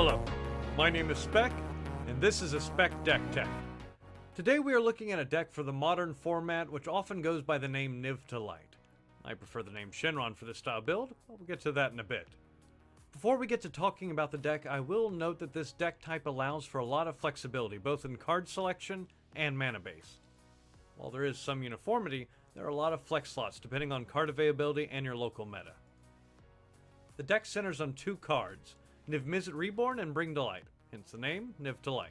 Hello, my name is Speck, and this is a Speck Deck Tech. Today we are looking at a deck for the modern format which often goes by the name Niv-Mizzet. I prefer the name Shenron for this style build, but we'll get to that in a bit. Before we get to talking about the deck, I will note that this deck type allows for a lot of flexibility, both in card selection and mana base. While there is some uniformity, there are a lot of flex slots depending on card availability and your local meta. The deck centers on two cards, Niv-Mizzet Reborn and Bring to Light, hence the name, Niv-Mizzet.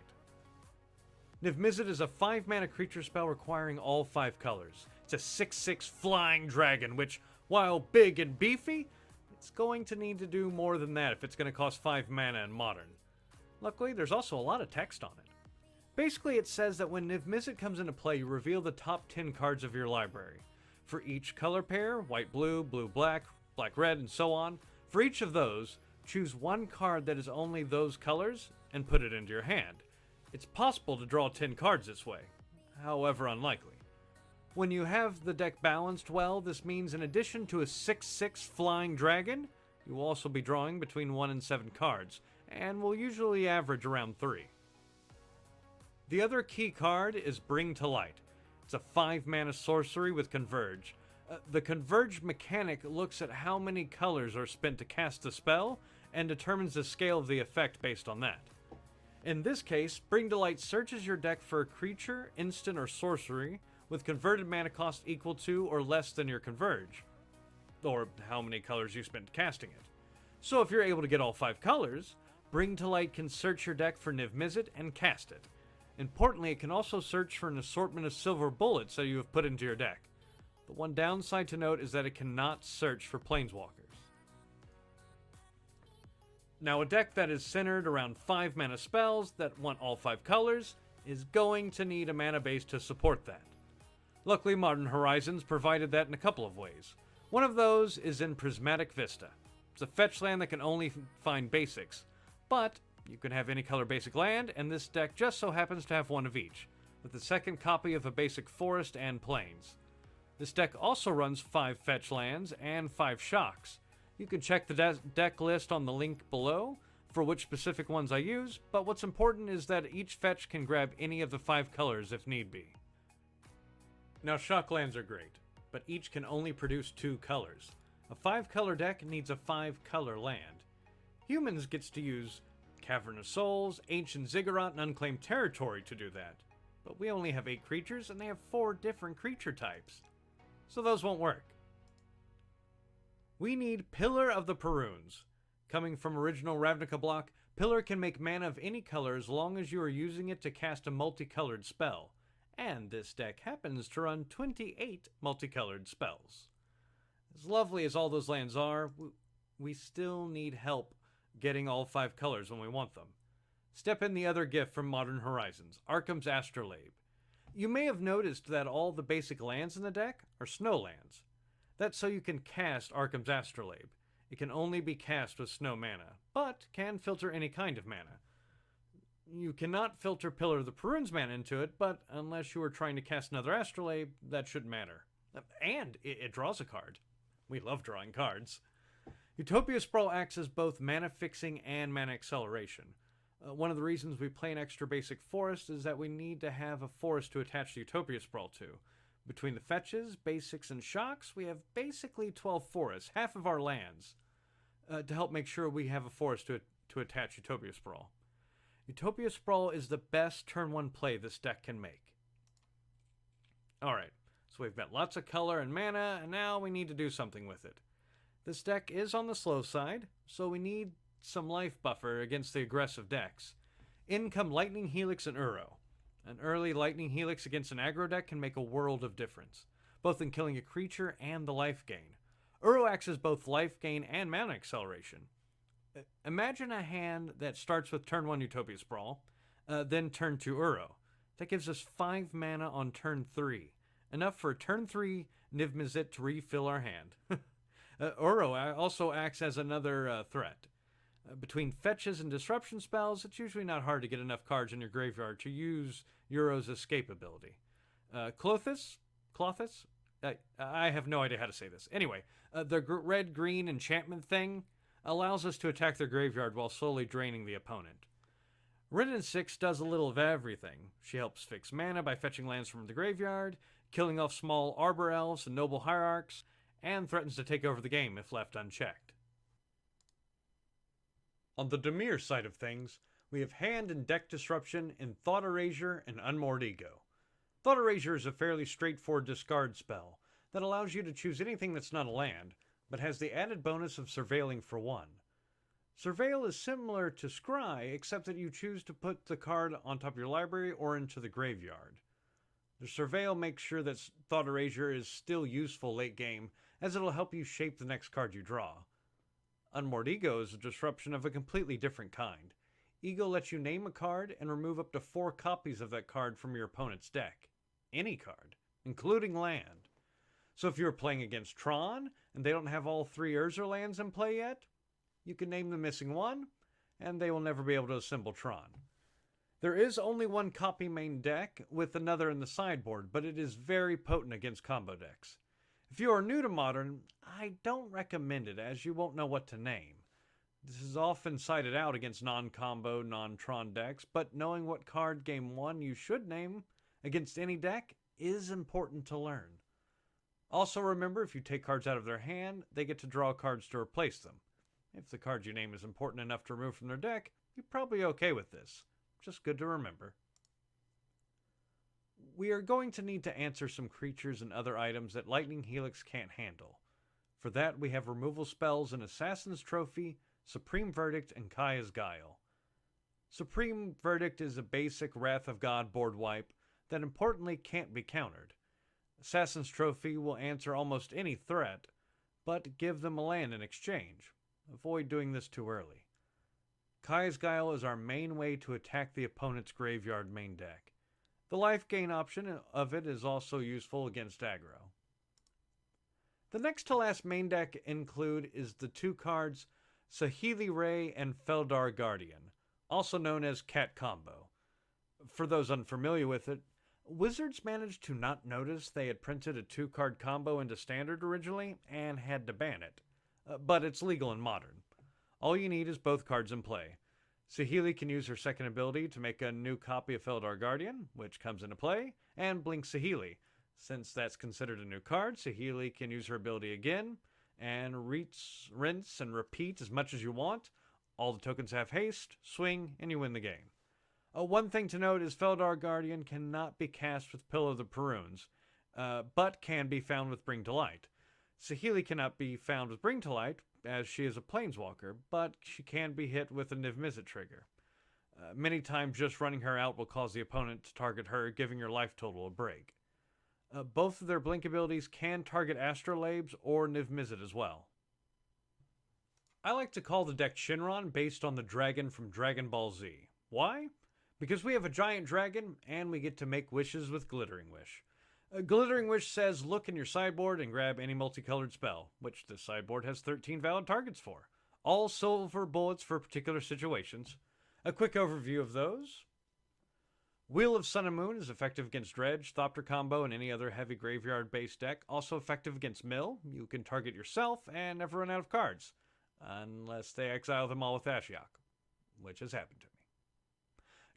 Niv-Mizzet is a 5-mana creature spell requiring all 5 colors. It's a 6/6 flying dragon, which, while big and beefy, it's going to need to do more than that if it's going to cost 5 mana in Modern. Luckily, there's also a lot of text on it. Basically, it says that when Niv-Mizzet comes into play, you reveal the top 10 cards of your library. For each color pair, white-blue, blue-black, black-red, and so on, for each of those, choose one card that is only those colors and put it into your hand. It's possible to draw 10 cards this way, however unlikely. When you have the deck balanced well, this means in addition to a 6/6 flying dragon, you will also be drawing between 1 and 7 cards, and will usually average around 3. The other key card is Bring to Light. It's a 5-mana sorcery with Converge. The Converge mechanic looks at how many colors are spent to cast the spell, and determines the scale of the effect based on that. In this case, Bring to Light searches your deck for a creature, instant, or sorcery with converted mana cost equal to or less than your Converge, or how many colors you spent casting it. So if you're able to get all 5 colors, Bring to Light can search your deck for Niv-Mizzet and cast it. Importantly, it can also search for an assortment of silver bullets that you have put into your deck. The one downside to note is that it cannot search for planeswalkers. Now, a deck that is centered around 5 mana spells that want all 5 colors is going to need a mana base to support that. Luckily, Modern Horizons provided that in a couple of ways. One of those is in Prismatic Vista. It's a fetch land that can only find basics, but you can have any color basic land, and this deck just so happens to have one of each, with the second copy of a basic forest and plains. This deck also runs 5 fetch lands and 5 shocks. You can check the deck list on the link below for which specific ones I use, but what's important is that each fetch can grab any of the 5 colors if need be. Now, shock lands are great, but each can only produce 2 colors. A 5-color deck needs a 5-color land. Humans gets to use Cavern of Souls, Ancient Ziggurat, and Unclaimed Territory to do that, but we only have 8 creatures and they have 4 different creature types, so those won't work. We need Pillar of the Perrunes. Coming from original Ravnica block, Pillar can make mana of any color as long as you are using it to cast a multicolored spell. And this deck happens to run 28 multicolored spells. As lovely as all those lands are, we still need help getting all 5 colors when we want them. Step in the other gift from Modern Horizons, Arkham's Astrolabe. You may have noticed that all the basic lands in the deck are snow lands. That's so you can cast Arkham's Astrolabe. It can only be cast with snow mana, but can filter any kind of mana. You cannot filter Pillar of the Perrunes mana into it, but unless you are trying to cast another Astrolabe, that shouldn't matter. And it draws a card. We love drawing cards. Utopia Sprawl acts as both mana fixing and mana acceleration. One of the reasons we play an extra basic forest is that we need to have a forest to attach the Utopia Sprawl to. Between the fetches, basics, and shocks, we have basically 12 forests, half of our lands, to help make sure we have a forest to attach Utopia Sprawl. Utopia Sprawl is the best turn 1 play this deck can make. Alright, so we've got lots of color and mana, and now we need to do something with it. This deck is on the slow side, so we need some life buffer against the aggressive decks. In come Lightning Helix and Uro. An early Lightning Helix against an aggro deck can make a world of difference, both in killing a creature and the life gain. Uro acts as both life gain and mana acceleration. Imagine a hand that starts with turn 1 Utopia Sprawl, then turn 2 Uro. That gives us 5 mana on turn 3, enough for a turn 3 Niv-Mizzet to refill our hand. Uro also acts as another threat. Between fetches and disruption spells, it's usually not hard to get enough cards in your graveyard to use Uro's escape ability. Clothis? I have no idea how to say this. Anyway, the red-green enchantment thing, allows us to attack their graveyard while slowly draining the opponent. Wrenn 6 does a little of everything. She helps fix mana by fetching lands from the graveyard, killing off small Arbor Elves and Noble Hierarchs, and threatens to take over the game if left unchecked. On the Dimir side of things, we have hand and deck disruption in Thought Erasure and Unmoored Ego. Thought Erasure is a fairly straightforward discard spell that allows you to choose anything that's not a land, but has the added bonus of surveilling for 1. Surveil is similar to Scry, except that you choose to put the card on top of your library or into the graveyard. The Surveil makes sure that Thought Erasure is still useful late game, as it'll help you shape the next card you draw. Unmoored Ego is a disruption of a completely different kind. Ego lets you name a card and remove up to 4 copies of that card from your opponent's deck. Any card, including land. So if you're playing against Tron, and they don't have all 3 Urza lands in play yet, you can name the missing one, and they will never be able to assemble Tron. There is only 1 copy main deck, with another in the sideboard, but it is very potent against combo decks. If you are new to Modern, I don't recommend it, as you won't know what to name. This is often cited out against non-combo, non-Tron decks, but knowing what card game 1 you should name against any deck is important to learn. Also remember, if you take cards out of their hand, they get to draw cards to replace them. If the card you name is important enough to remove from their deck, you're probably okay with this. Just good to remember. We are going to need to answer some creatures and other items that Lightning Helix can't handle. For that, we have removal spells in Assassin's Trophy, Supreme Verdict, and Kaya's Guile. Supreme Verdict is a basic Wrath of God board wipe that importantly can't be countered. Assassin's Trophy will answer almost any threat, but give them a land in exchange. Avoid doing this too early. Kaya's Guile is our main way to attack the opponent's graveyard main deck. The life gain option of it is also useful against aggro. The next to last main deck include is the 2 cards Saheeli Ray and Feldar Guardian, also known as Cat Combo. For those unfamiliar with it, Wizards managed to not notice they had printed a 2-card combo into Standard originally and had to ban it. But it's legal in Modern. All you need is both cards in play. Saheeli can use her second ability to make a new copy of Feldar Guardian, which comes into play, and blink Saheeli. Since that's considered a new card, Saheeli can use her ability again, and rinse and repeat as much as you want. All the tokens have haste, swing, and you win the game. One thing to note is Feldar Guardian cannot be cast with Pillar of the Perunes, but can be found with Bring to Light. Saheeli cannot be found with Bring to Light, as she is a Planeswalker, but she can be hit with a Niv-Mizzet trigger. Many times just running her out will cause the opponent to target her, giving your life total a break. Both of their blink abilities can target Astrolabes or Niv-Mizzet as well. I like to call the deck Shinron based on the dragon from Dragon Ball Z. Why? Because we have a giant dragon, and we get to make wishes with Glittering Wish. Glittering Wish says look in your sideboard and grab any multicolored spell, which this sideboard has 13 valid targets for. All silver bullets for particular situations. A quick overview of those. Wheel of Sun and Moon is effective against Dredge, Thopter Combo, and any other heavy graveyard-based deck. Also effective against Mill. You can target yourself and never run out of cards. Unless they exile them all with Ashiok, which has happened to me.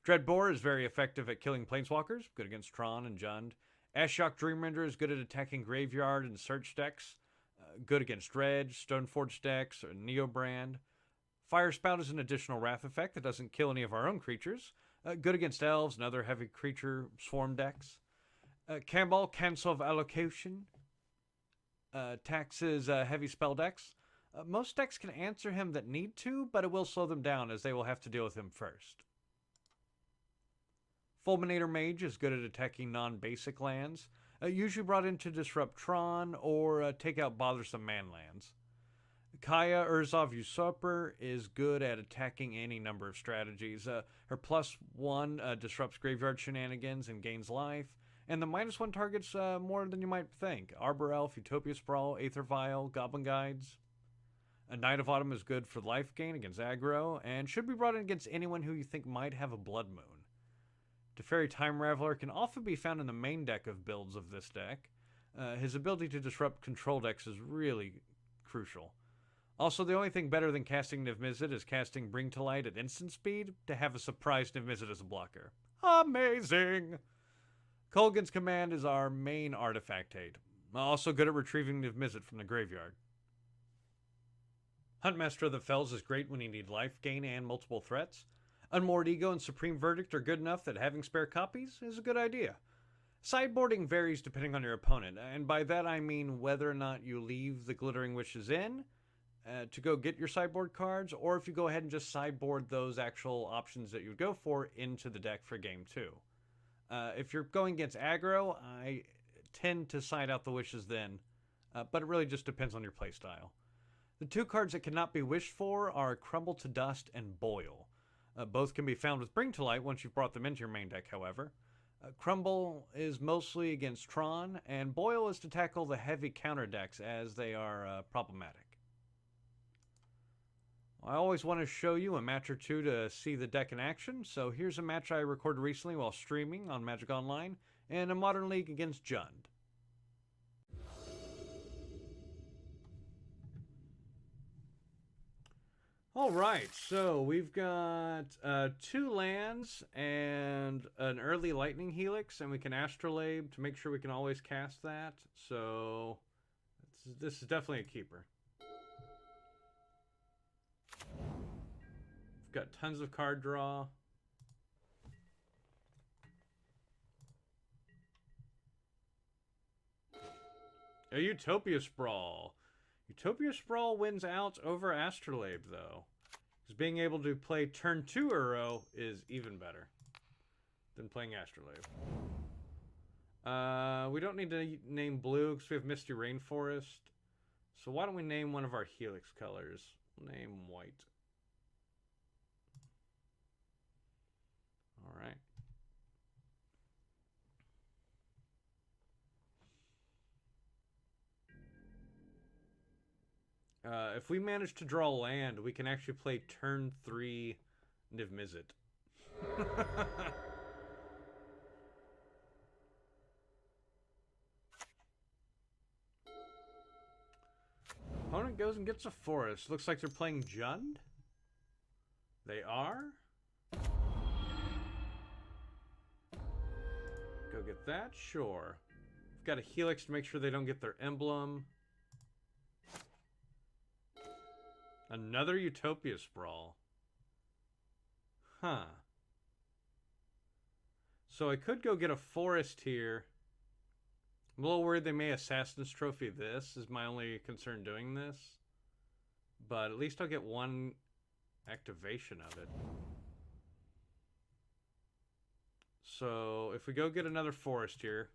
Dreadbore is very effective at killing Planeswalkers, good against Tron and Jund. Ashiok Dreamrender is good at attacking graveyard and search decks, good against Dredge, Stoneforge decks, or Neobrand. Firespout is an additional Wrath effect that doesn't kill any of our own creatures, good against Elves and other heavy creature swarm decks. Camball, Cancel of Allocation, taxes heavy spell decks. Most decks can answer him that need to, but it will slow them down as they will have to deal with him first. Fulminator Mage is good at attacking non-basic lands, usually brought in to disrupt Tron or take out bothersome man lands. Kaya Urzov Usurper is good at attacking any number of strategies. Her +1 disrupts graveyard shenanigans and gains life, and the -1 targets more than you might think. Arbor Elf, Utopia Sprawl, Aether Vial, Goblin Guides. A Knight of Autumn is good for life gain against aggro, and should be brought in against anyone who you think might have a Blood Moon. Teferi Time Raveler can often be found in the main deck of builds of this deck. His ability to disrupt control decks is really crucial. Also, the only thing better than casting Niv-Mizzet is casting Bring to Light at instant speed to have a surprise Niv-Mizzet as a blocker. Amazing! Kolgan's Command is our main artifact aid. Also good at retrieving Niv-Mizzet from the graveyard. Huntmaster of the Fells is great when you need life gain and multiple threats. Unmoored Ego and Supreme Verdict are good enough that having spare copies is a good idea. Sideboarding varies depending on your opponent, and by that I mean whether or not you leave the Glittering Wishes in to go get your sideboard cards, or if you go ahead and just sideboard those actual options that you would go for into the deck for game 2. If you're going against aggro, I tend to side out the wishes then, but it really just depends on your playstyle. The 2 cards that cannot be wished for are Crumble to Dust and Boil. Both can be found with Bring to Light once you've brought them into your main deck, however. Crumble is mostly against Tron, and Boil is to tackle the heavy counter decks as they are problematic. I always want to show you a match or two to see the deck in action, so here's a match I recorded recently while streaming on Magic Online in a Modern League against Jund. Alright, so we've got 2 lands and an early Lightning Helix, and we can Astrolabe to make sure we can always cast that, so this is definitely a keeper. Got tons of card draw. A Utopia Sprawl. Utopia Sprawl wins out over Astrolabe, though. Because being able to play turn 2 Uro is even better than playing Astrolabe. We don't need to name blue because we have Misty Rainforest. So why don't we name one of our Helix colors? We'll name white. All right. If we manage to draw land, we can actually play turn 3 Niv-Mizzet. Opponent goes and gets a forest. Looks like they're playing Jund. They are. Go get that? Sure. We've got a Helix to make sure they don't get their emblem. Another Utopia Sprawl. Huh. So I could go get a forest here. I'm a little worried they may Assassin's Trophy this, is my only concern doing this. But at least I'll get one activation of it. So if we go get another forest here.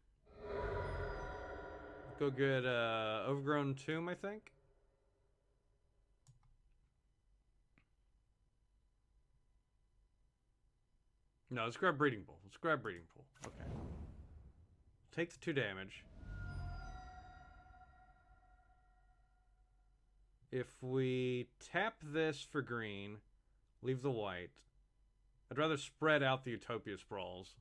Go get Overgrown Tomb, I think. No, let's grab Breeding Pool. Let's grab Breeding Pool. Okay. Take the 2 damage. If we tap this for green, leave the white. I'd rather spread out the Utopia Sprawls.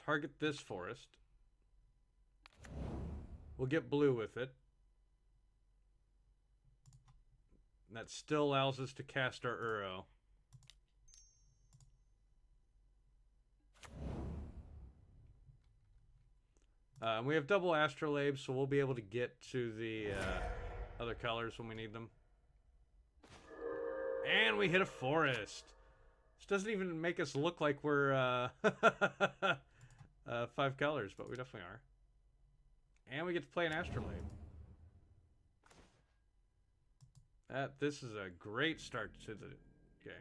Target this forest. We'll get blue with it. And that still allows us to cast our Uro. We have double Astrolabe, so we'll be able to get to the other colors when we need them. And we hit a forest. This doesn't even make us look like we're 5 colors, but we definitely are. And we get to play an Astrolabe. This is a great start to the game.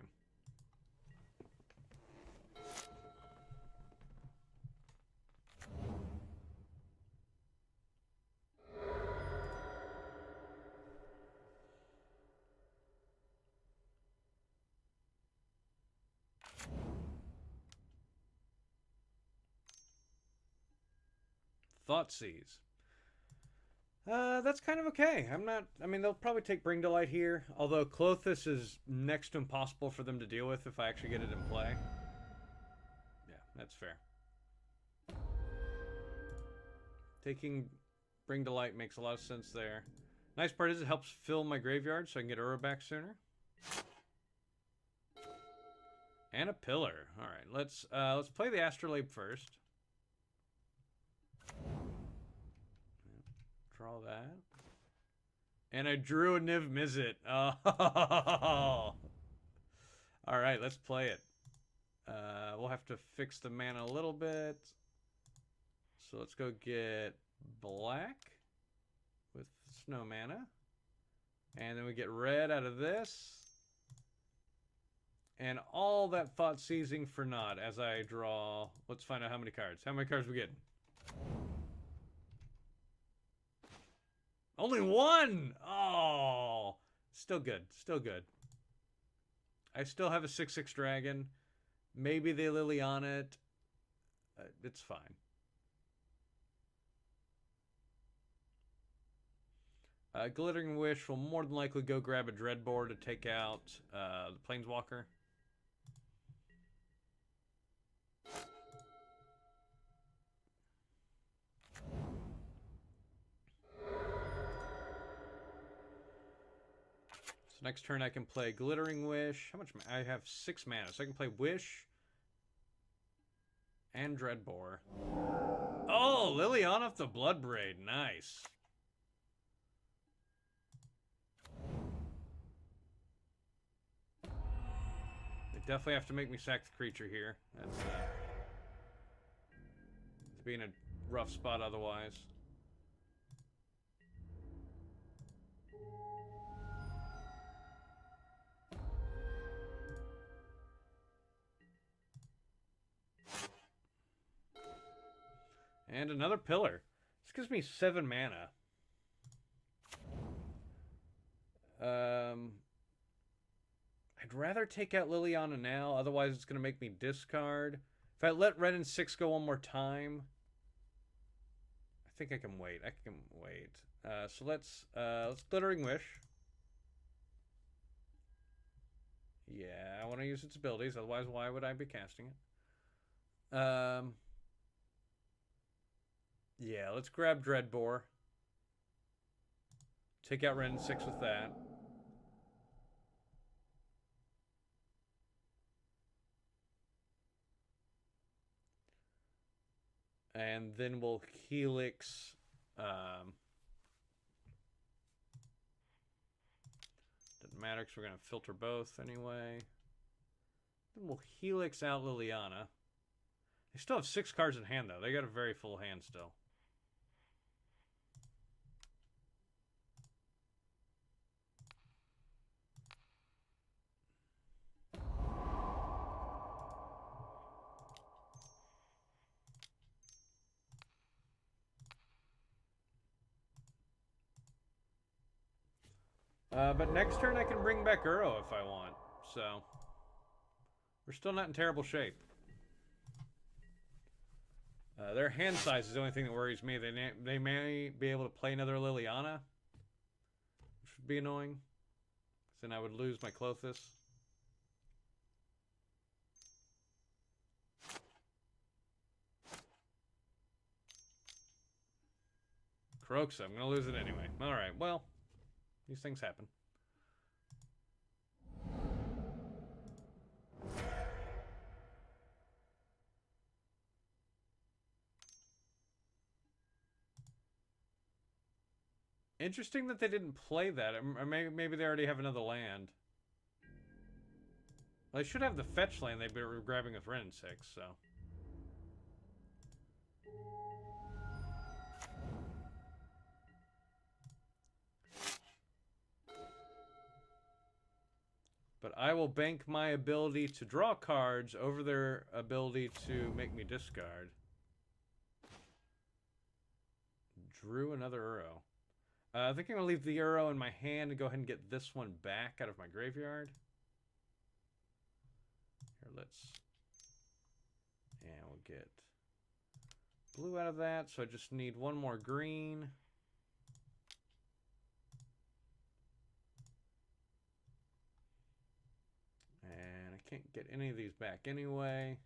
Thoughtseize. That's kind of okay. I mean, they'll probably take Bring to Light here, although Klothys is next to impossible for them to deal with if I actually get it in play. Yeah, that's fair. Taking Bring to Light makes a lot of sense there. Nice part is it helps fill my graveyard so I can get Uro back sooner. And a pillar. All right, let's play the Astrolabe first. Draw that. And I drew a Niv-Mizzet. Oh. All right, let's play it. We'll have to fix the mana a little bit. So let's go get black with snow mana. And then we get red out of this. And all that thought seizing for naught as I draw. Let's find out how many cards. How many cards we getting? Only one! Oh! Still good. Still good. I still have a 6/6 dragon. Maybe they Liliana it. It's fine. Glittering Wish will more than likely go grab a Dreadbore to take out the Planeswalker. So next turn I can play Glittering Wish. How much? I have 6 mana, so I can play Wish and Dreadbore. Oh, Liliana of the Bloodbraid. Nice. They definitely have to make me sack the creature here. That's it's being a rough spot otherwise. And another pillar. This gives me 7 mana. I'd rather take out Liliana now, otherwise it's going to make me discard. If I let red and 6 go one more time, I think I can wait. I can wait. So let's Glittering Wish. Yeah, I want to use its abilities, otherwise why would I be casting it? Yeah, let's grab Dreadbore. Take out red and 6 with that. And then we'll Helix. Doesn't matter because we're going to filter both anyway. Then we'll Helix out Liliana. They still have 6 cards in hand, though. They got a very full hand still. But next turn I can bring back Uro if I want. So we're still not in terrible shape. Their hand size is the only thing that worries me. They may be able to play another Liliana, which would be annoying. Then I would lose my Klothys. Kroxa, I'm going to lose it anyway. Alright, well, these things happen. Interesting that they didn't play that. Or maybe they already have another land. Well, they should have the fetch land they've been grabbing with red and 6, so. But I will bank my ability to draw cards over their ability to make me discard. Drew another Uro. I think I'm going to leave the Uro in my hand and go ahead and get this one back out of my graveyard. Here, let's... Yeah, we'll get blue out of that, so I just need one more green. And I can't get any of these back anyway.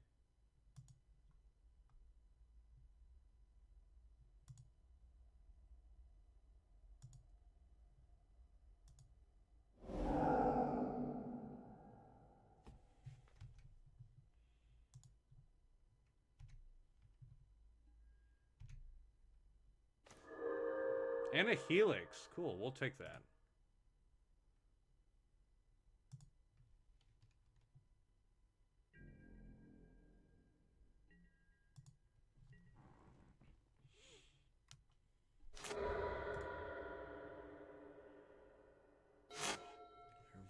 And a Helix. Cool, we'll take that.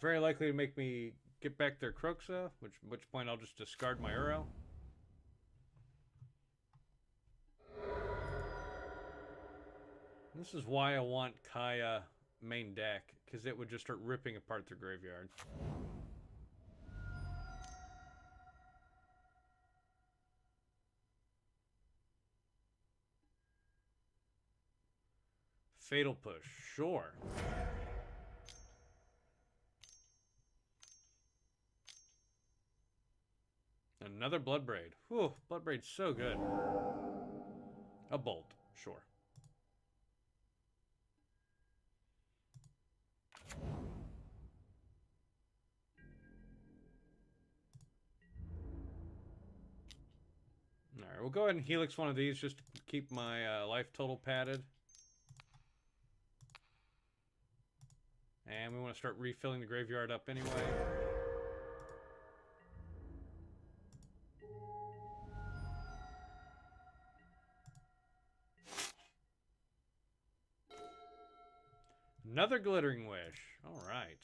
Very likely to make me get back their Croxa, which point I'll just discard my Uro. This is why I want Kaya main deck, because it would just start ripping apart their graveyard. Fatal Push, sure. Another Bloodbraid. Whew, Bloodbraid's so good. A Bolt, sure. Alright, we'll go ahead and Helix one of these just to keep my life total padded. And we want to start refilling the graveyard up anyway. Another Glittering Wish. Alright.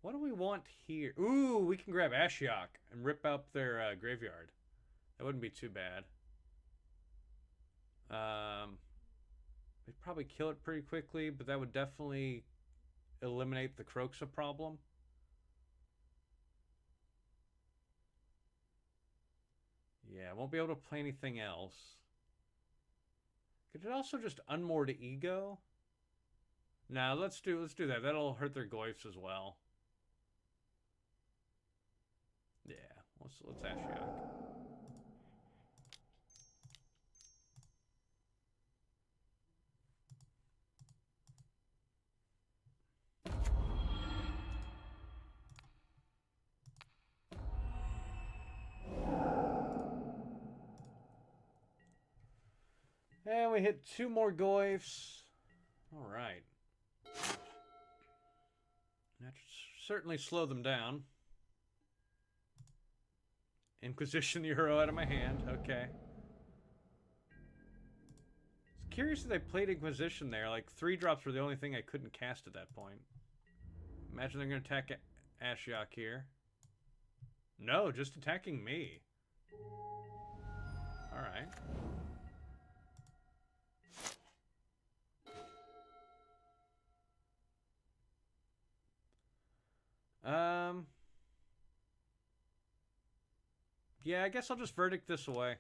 What do we want here? Ooh, we can grab Ashiok and rip up their graveyard. That wouldn't be too bad. They'd probably kill it pretty quickly, but that would definitely eliminate the Croxa problem. Yeah, I won't be able to play anything else. Could it also just unmoor to Ego? Nah, let's do that. That'll hurt their Goyfs as well. Yeah, let's Ashiok. And we hit 2 more Goyfs. Alright. That should certainly slow them down. Inquisition the Euro out of my hand. Okay. It's curious that they played Inquisition there. Like, 3-drops were the only thing I couldn't cast at that point. Imagine they're going to attack Ashiok here. No, just attacking me. Alright. Yeah, I guess I'll just Verdict this away.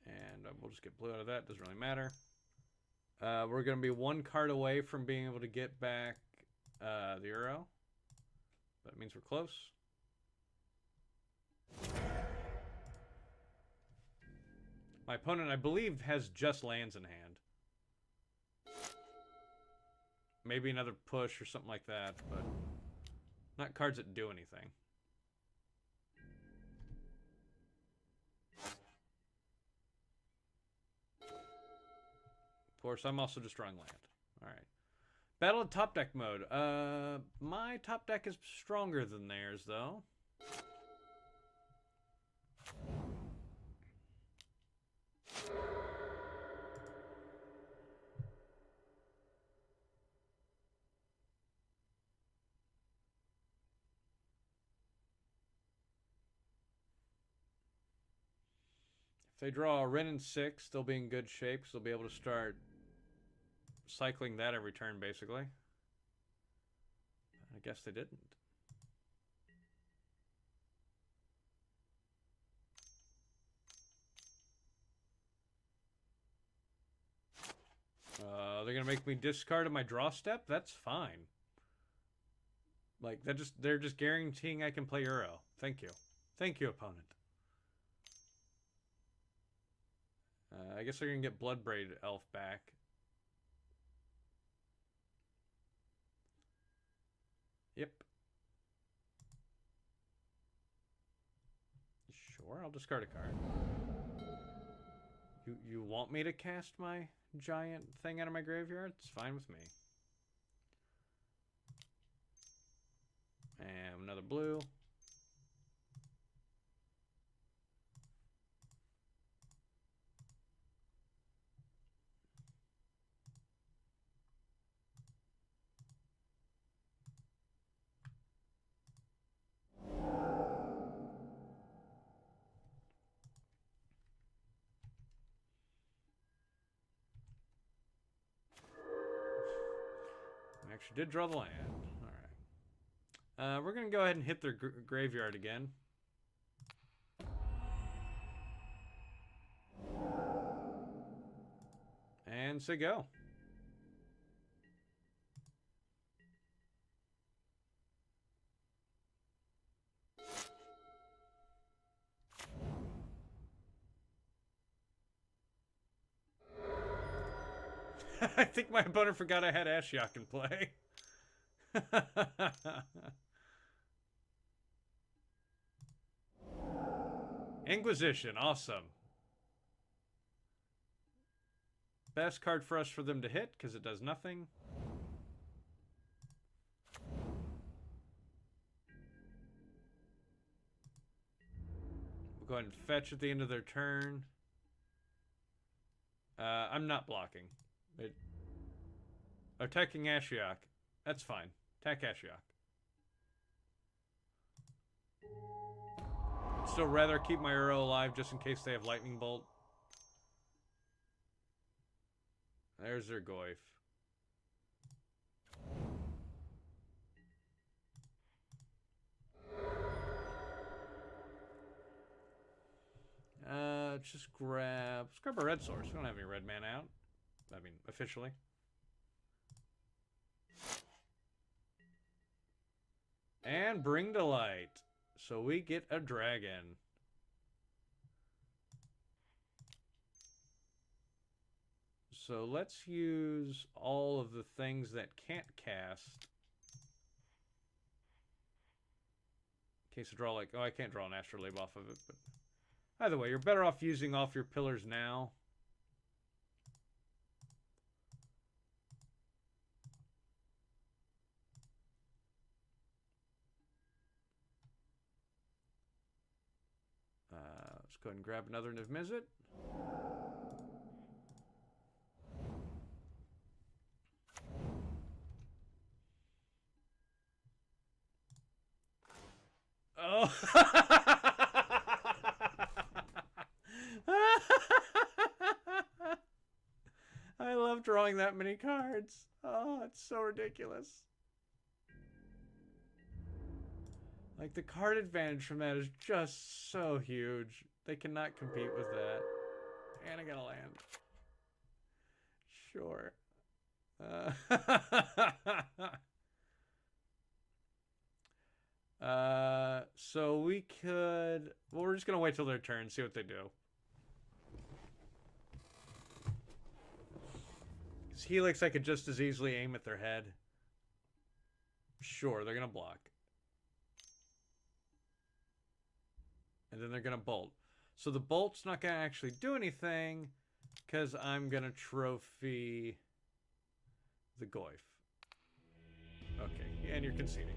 And we'll just get blue out of that. Doesn't really matter. We're going to be 1 card away from being able to get back the Euro. That means we're close. My opponent, I believe, has just lands in hand. Maybe another push or something like that, but not cards that do anything. Of course, I'm also just drawing land. Alright. Battle of top deck mode. My top deck is stronger than theirs, though. If they draw a Wrenn and 6, they'll be in good shape, so they'll be able to start cycling that every turn, basically. I guess they didn't. They're gonna make me discard my draw step? That's fine. Like, they're just guaranteeing I can play Euro. Thank you. Thank you, opponent. I guess they're going to get Bloodbraid Elf back. Yep. Sure, I'll discard a card. You want me to cast my giant thing out of my graveyard? It's fine with me. And another blue. I actually did draw the land. Alright. We're going to go ahead and hit their graveyard again. And say go. I think my opponent forgot I had Ashiok in play. Inquisition, awesome. Best card for us for them to hit, because it does nothing. We'll go ahead and fetch at the end of their turn. I'm not blocking. Attacking Ashiok. That's fine. Attack Ashiok. Still rather keep my Uro alive just in case they have Lightning Bolt. There's their Goyf. Let's grab a red source. We don't have any red mana out. I mean, officially. And bring to light. So we get a dragon. So let's use all of the things that can't cast. In case I draw like, oh, I can't draw an Astrolabe off of it, but either way, you're better off using off your pillars now. Let's go ahead and grab another Niv-Mizzet. Oh. I love drawing that many cards. Oh, it's so ridiculous. Like, the card advantage from that is just so huge. They cannot compete with that. And I got a land. Sure. So we could... Well, we're just going to wait till their turn, see what they do. Because Helix, I could just as easily aim at their head. Sure, they're going to block. And then they're going to bolt. So the bolt's not going to actually do anything because I'm going to trophy the Goyf. Okay, and you're conceding.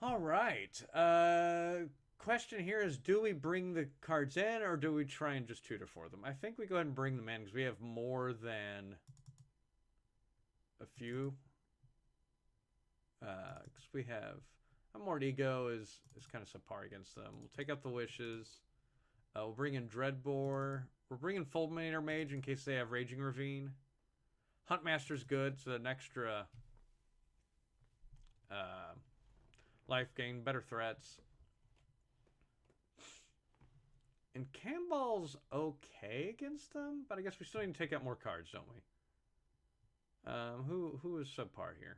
All right. Question here is, do we bring the cards in or do we try and just tutor for them? I think we go ahead and bring them in because we have more than a few. Because we have a more ego is kind of subpar against them. We'll take out the wishes. We'll bring in Dreadbore. We're bringing Fulminator Mage in case they have Raging Ravine. Huntmaster's good, so an extra life gain, better threats. And Camball's okay against them, but I guess we still need to take out more cards, don't we? Who is subpar here?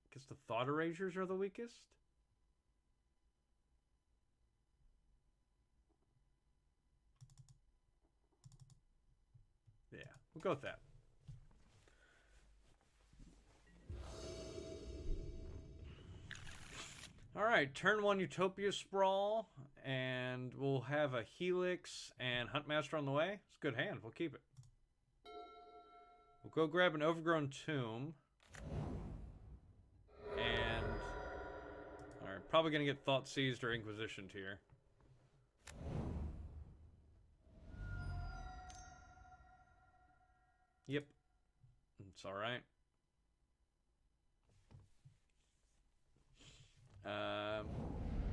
I guess the Thought Erasers are the weakest. Yeah, we'll go with that. Alright, turn 1 Utopia Sprawl, and we'll have a Helix and Huntmaster on the way. It's a good hand, we'll keep it. We'll go grab an Overgrown Tomb. And... Alright, probably gonna get Thought Seized or Inquisitioned here. Yep. It's alright.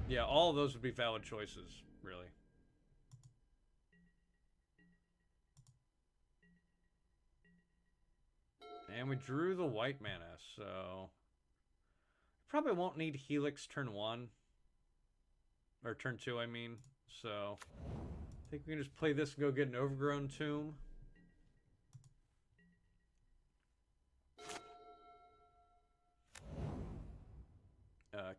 Yeah, all of those would be valid choices, really. And we drew the white mana, so... Probably won't need Helix turn 1. Or turn 2, I mean. So, I think we can just play this and go get an Overgrown Tomb.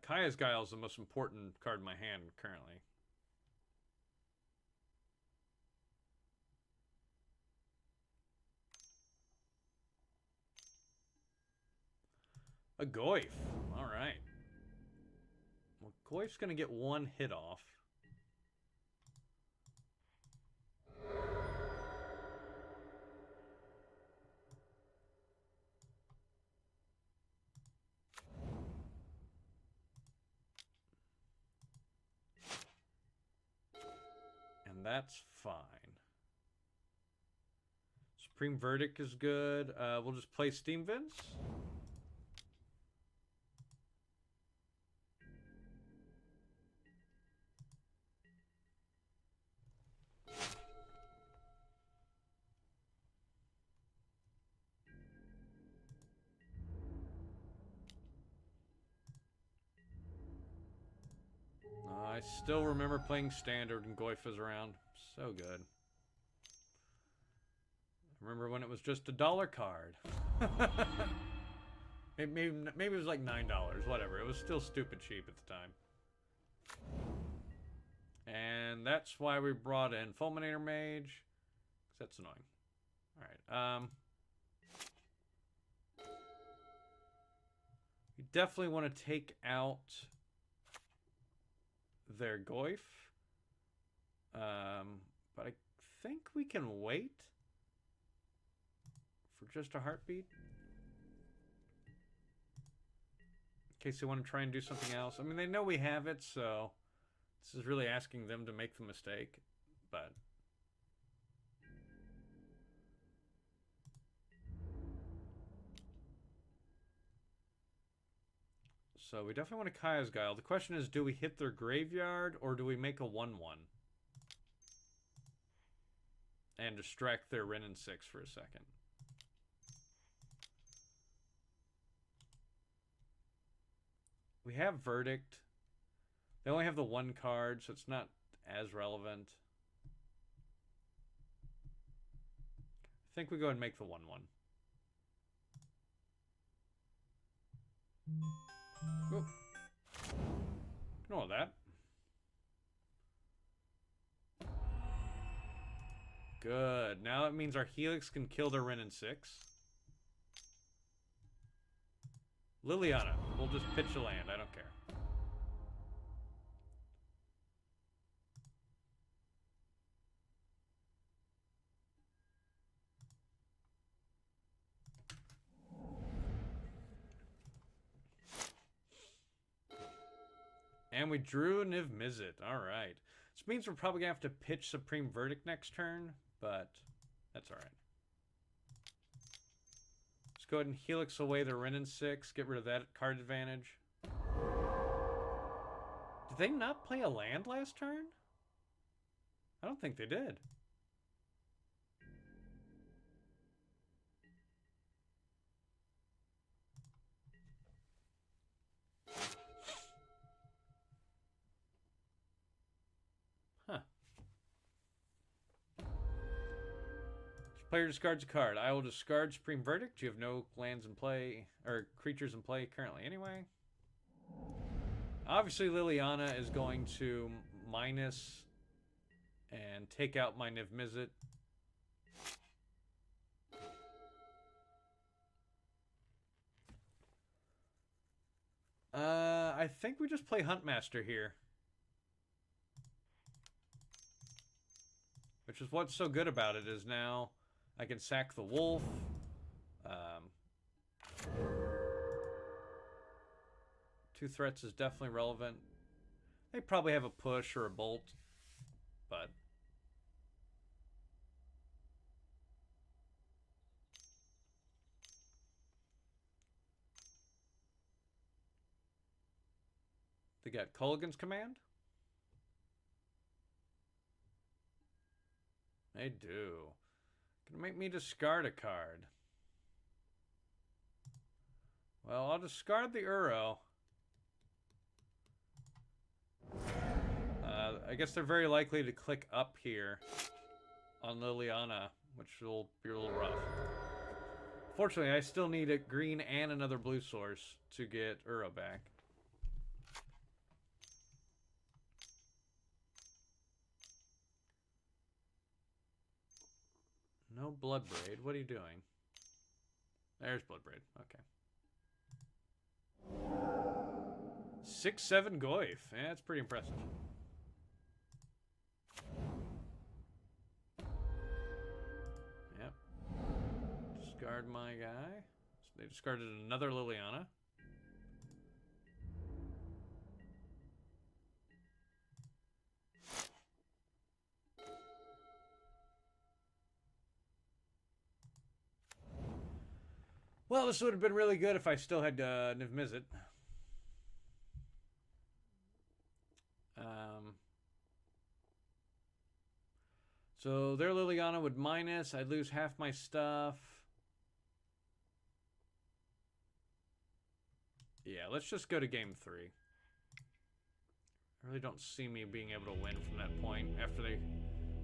Kaya's Guile is the most important card in my hand currently. A Goyf. Alright. Well, Goyf's going to get 1 hit off. That's fine. Supreme Verdict is good. We'll just play Steam Vince. I still remember playing Standard and Goyf was around. So good. I remember when it was just $1 card. maybe it was like $9, whatever. It was still stupid cheap at the time. And that's why we brought in Fulminator Mage. Because that's annoying. Alright, we definitely want to take out their Goyf. But I think we can wait for just a heartbeat. In case they want to try and do something else. I mean, they know we have it, so this is really asking them to make the mistake. But so we definitely want a Kaya's Guile. The question is, do we hit their graveyard or do we make a 1/1? And distract their Wrenn and 6 for a second. We have Verdict. They only have the 1 card, so it's not as relevant. I think we go and make the 1/1. Oop. Ignore that. Good. Now it means our Helix can kill their Wrenn and 6. Liliana. We'll just pitch a land. I don't care. And we drew Niv-Mizzet. Alright. This means we're probably going to have to pitch Supreme Verdict next turn, but that's alright. Let's go ahead and Helix away the Wrenn and 6. Get rid of that card advantage. Did they not play a land last turn? I don't think they did. Player discards a card. I will discard Supreme Verdict. You have no lands in play, or creatures in play currently anyway. Obviously, Liliana is going to minus and take out my Niv-Mizzet. I think we just play Huntmaster here. Which is what's so good about it, is now I can sack the wolf. Two threats is definitely relevant. They probably have a push or a bolt, but... They got Culligan's Command? They do. Gonna make me discard a card. Well, I'll discard the Uro. I guess they're very likely to click up here on Liliana, which will be a little rough. Fortunately, I still need a green and another blue source to get Uro back. No Bloodbraid. What are you doing? There's Bloodbraid. Okay. 6/7 Goyf. Yeah, that's pretty impressive. Yep. Discard my guy. So they discarded another Liliana. Well, this would have been really good if I still had Niv-Mizzet. So their Liliana would minus. I'd lose half my stuff. Yeah, let's just go to game 3. I really don't see me being able to win from that point after the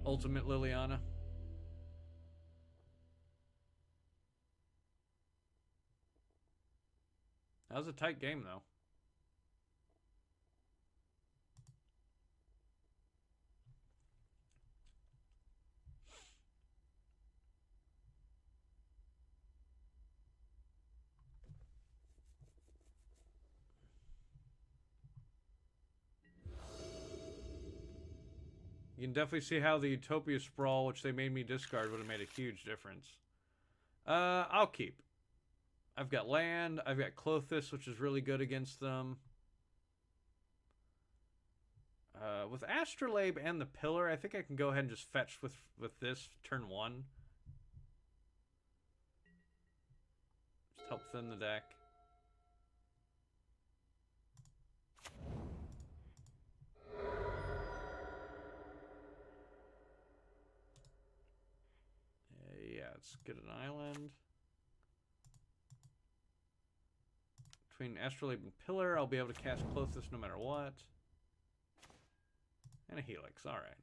ultimate Liliana. That was a tight game, though. You can definitely see how the Utopia Sprawl, which they made me discard, would have made a huge difference. I'll keep. I've got land. I've got Clothis, which is really good against them. With Astrolabe and the Pillar, I think I can go ahead and just fetch with this turn 1. Just help thin the deck. Yeah, let's get an island. Between Astrolabe and Pillar, I'll be able to cast Clothis no matter what. And a Helix, alright.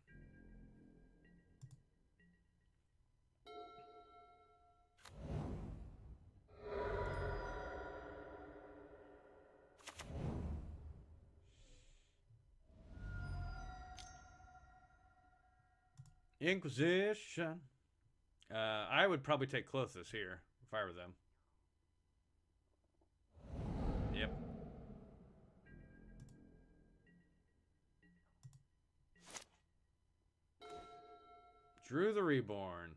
Inquisition. I would probably take Clothis here if I were them. Yep. Drew the Reborn.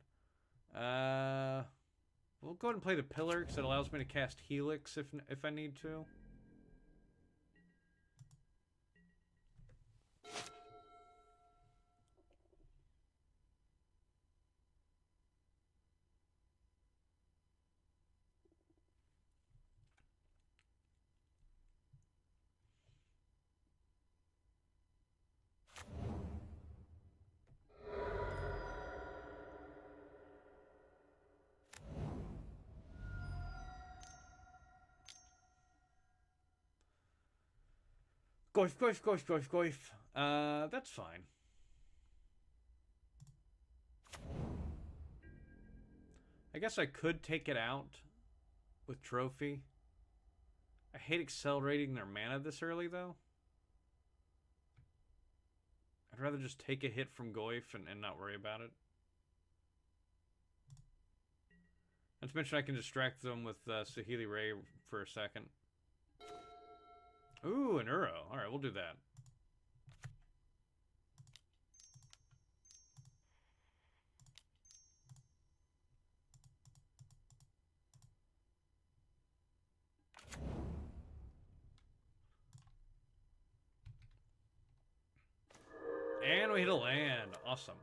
We'll go ahead and play the Pillar because it allows me to cast Helix if I need to. Goif, goif, goif, goif, goif. That's fine. I guess I could take it out with Trophy. I hate accelerating their mana this early, though. I'd rather just take a hit from Goif and not worry about it. Not to mention I can distract them with Saheeli Ray for a second. Ooh, an Uro. All right, we'll do that. And we hit a land. Awesome.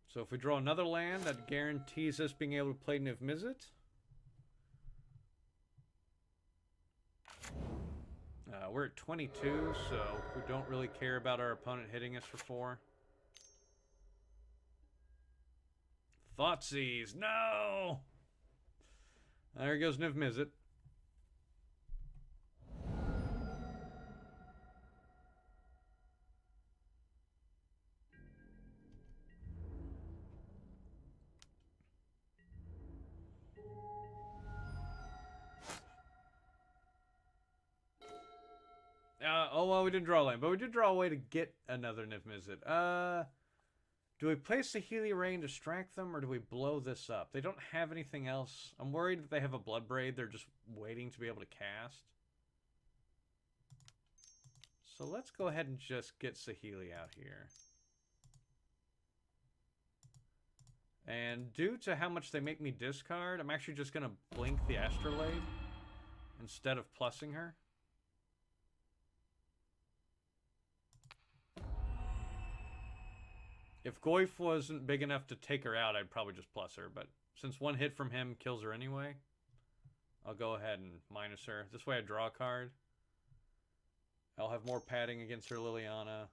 So if we draw another land, that guarantees us being able to play Niv-Mizzet. We're at 22, so we don't really care about our opponent hitting us for 4. Thoughtseize, no! There goes Niv-Mizzet. Oh, well, we didn't draw a land, but we did draw a way to get another Niv-Mizzet. Do we play Saheeli Ray and distract them, or do we blow this up? They don't have anything else. I'm worried that they have a Bloodbraid. They're just waiting to be able to cast. So let's go ahead and just get Saheeli out here. And due to how much they make me discard, I'm actually just going to blink the Astrolabe instead of plussing her. If Goyf wasn't big enough to take her out, I'd probably just plus her. But since one hit from him kills her anyway, I'll go ahead and minus her. This way I draw a card. I'll have more padding against her Liliana.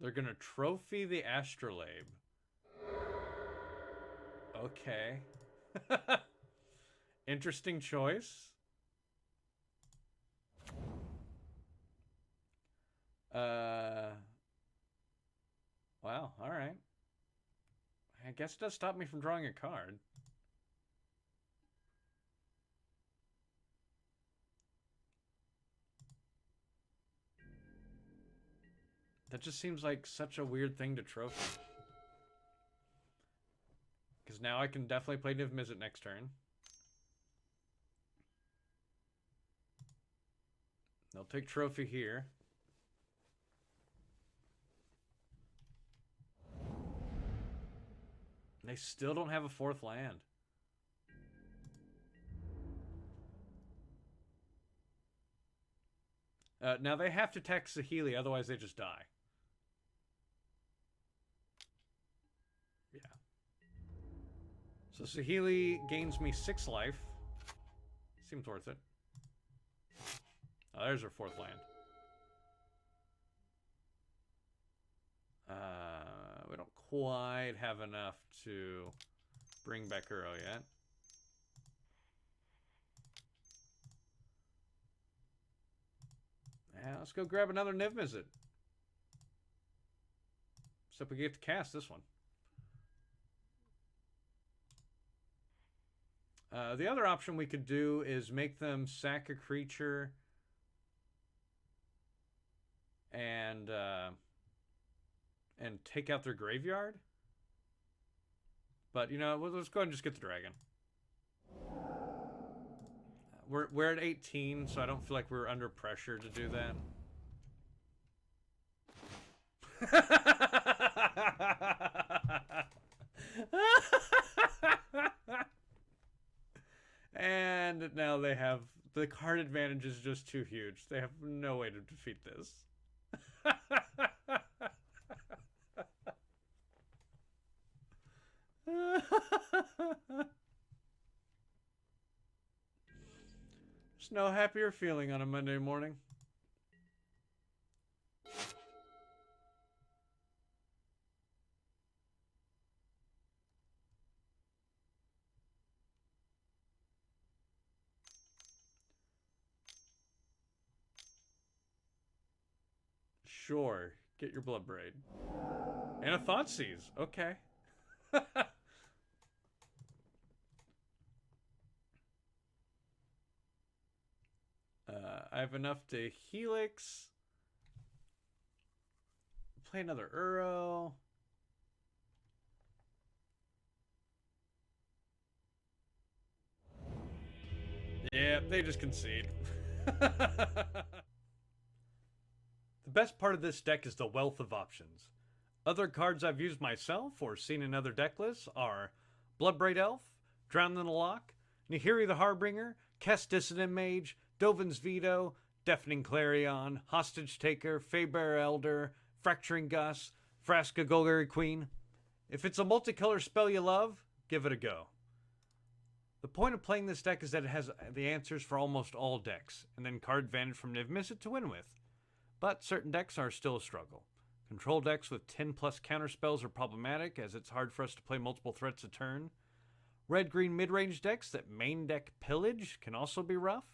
They're going to trophy the Astrolabe. Okay. Interesting choice. Wow, alright. I guess it does stop me from drawing a card. That just seems like such a weird thing to trophy. Because now I can definitely play Niv-Mizzet next turn. They'll take trophy here. They still don't have a 4th land. Now they have to attack Saheeli, otherwise they just die. Yeah. So Saheeli gains me 6 life. Seems worth it. Oh, there's her 4th land. We don't quite have enough to bring back Uro yet. Yeah, let's go grab another Niv-Mizzet. Except we get to cast this one. The other option we could do is make them sack a creature and take out their graveyard. But, you know, let's go ahead and just get the dragon. We're at 18, so I don't feel like we're under pressure to do that. And now they have... The card advantage is just too huge. They have no way to defeat this. There's no happier feeling on a Monday morning. Sure, get your Bloodbraid. And a Thoughtseize, okay. I have enough to Helix. Play another Uro. Yeah, they just concede. The best part of this deck is the wealth of options. Other cards I've used myself or seen in other deck lists are Bloodbraid Elf, Drowned in the Loch, Nahiri the Harbinger, Kess Dissident Mage, Dovin's Veto, Deafening Clarion, Hostage Taker, Faebear Elder, Fracturing Gus, Vraska Golgari Queen. If it's a multicolor spell you love, give it a go. The point of playing this deck is that it has the answers for almost all decks, and then card advantage from Niv-Mizzet to win with. But certain decks are still a struggle. Control decks with 10 plus counter spells are problematic, as it's hard for us to play multiple threats a turn. Red-green mid-range decks that main deck pillage can also be rough.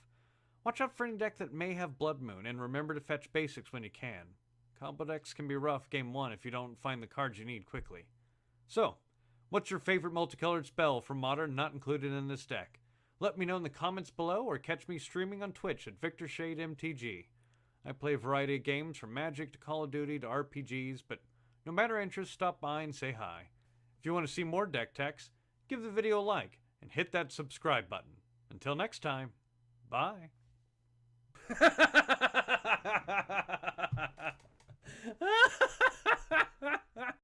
Watch out for any deck that may have Blood Moon, and remember to fetch basics when you can. Combo decks can be rough game 1 if you don't find the cards you need quickly. So, what's your favorite multicolored spell from Modern not included in this deck? Let me know in the comments below, or catch me streaming on Twitch at VictorShade_MTG. I play a variety of games from Magic to Call of Duty to RPGs, but no matter interest, stop by and say hi. If you want to see more deck techs, give the video a like and hit that subscribe button. Until next time, bye.